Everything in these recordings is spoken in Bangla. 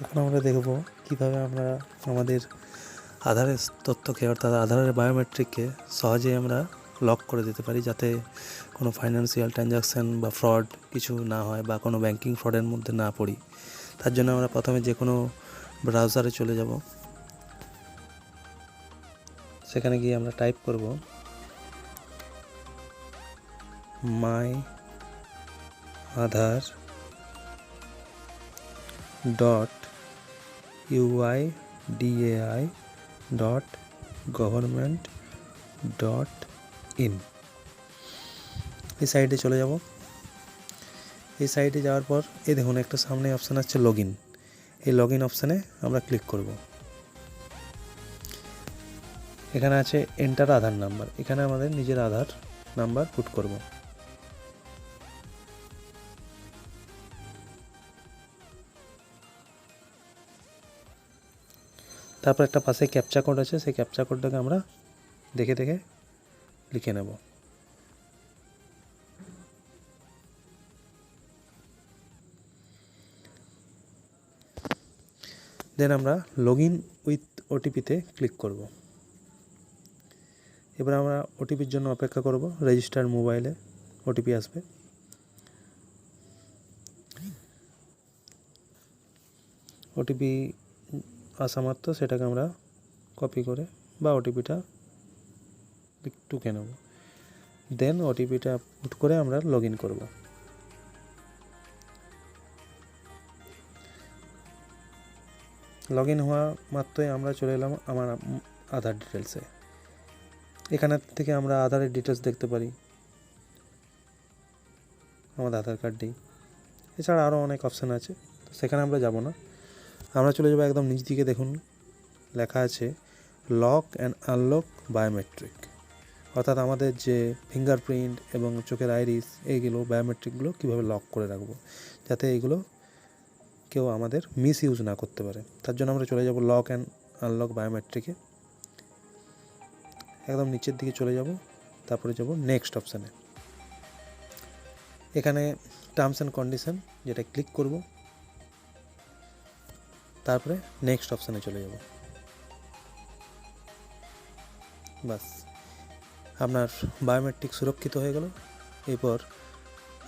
এখন আমরা দেখব কীভাবে আমরা আমাদের আধারের তথ্যকে অর্থাৎ আধারের বায়োমেট্রিককে সহজেই আমরা লক করে দিতে পারি, যাতে কোনো ফাইন্যান্সিয়াল ট্রানজ্যাকশান বা ফ্রড কিছু না হয় বা কোনো ব্যাংকিং ফ্রডের মধ্যে না পড়ি। তার জন্য আমরা প্রথমে যে কোনো ব্রাউজারে চলে যাব, সেখানে গিয়ে আমরা টাইপ করব myAadhar.uidai.government.in। এই সাইটে চলে যাব। এই সাইটে যাওয়ার পর এই দেখুন একটা সামনে অপশান আছে লগ ইন। এই লগ ইন অপশানে আমরা ক্লিক করব। এখানে আছে এন্টার আধার নাম্বার। এখানে আমাদের নিজের আধার নাম্বার পুট করব। তারপর একটা পাশে ক্যাপচা কোড আছে, সেই ক্যাপচা কোডটাকে আমরা দেখে দেখে লিখে নেব। দেন আমরা লগ ইন উইথ ওটিপিতে ক্লিক করব। এবার আমরা ওটিপির জন্য অপেক্ষা করব। রেজিস্টার মোবাইলে ওটিপি আসবে। ওটিপি আসা মাত্র সেটাকে আমরা কপি করে বা ওটিপিটা টুকে নেব। দেন ওটিপিটা পুট করে আমরা লগ ইন করব। লগ ইন হওয়া মাত্রই আমরা চলে এলাম আমার আধার ডিটেলসে। এখানে থেকে আমরা আধারের ডিটেলস দেখতে পারি, আমাদের আধার কার্ড দিই। এছাড়া আরও অনেক অপশান আছে, তো সেখানে আমরা যাব না। আমরা চলে যাবো একদম নিচ দিকে। দেখুন লেখা আছে লক অ্যান্ড আনলক বায়োমেট্রিক, অর্থাৎ আমাদের যে ফিঙ্গারপ্রিন্ট এবং চোখের আইরিস, এইগুলো বায়োমেট্রিকগুলো কীভাবে লক করে রাখবো, যাতে এইগুলো কেউ আমাদের মিস ইউজ না করতে পারে। তার জন্য আমরা চলে যাব লক অ্যান্ড আনলক বায়োমেট্রিকে। একদম নিচের দিকে চলে যাব, তারপরে যাব নেক্সট অপশানে। এখানে টার্মস অ্যান্ড কন্ডিশন, যেটা ক্লিক করব। তারপরে নেক্সট অপশানে চলে যাব। বাস, আপনার বায়োমেট্রিক সুরক্ষিত হয়ে গেল। এরপর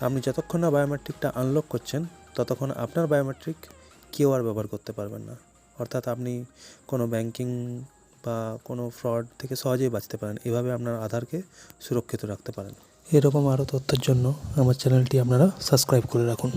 আপনি যতক্ষণ না বায়োমেট্রিকটা আনলক করছেন, ততক্ষণ আপনার বায়োমেট্রিক কেউ আর ব্যবহার করতে পারবেন না। অর্থাৎ আপনি কোনো ব্যাংকিং বা কোনো ফ্রড থেকে সহজেই বাঁচতে পারেন। এভাবে আপনার আধারকে সুরক্ষিত রাখতে পারেন। এরকম আরও তথ্যের জন্য আমার চ্যানেলটি আপনারা সাবস্ক্রাইব করে রাখুন।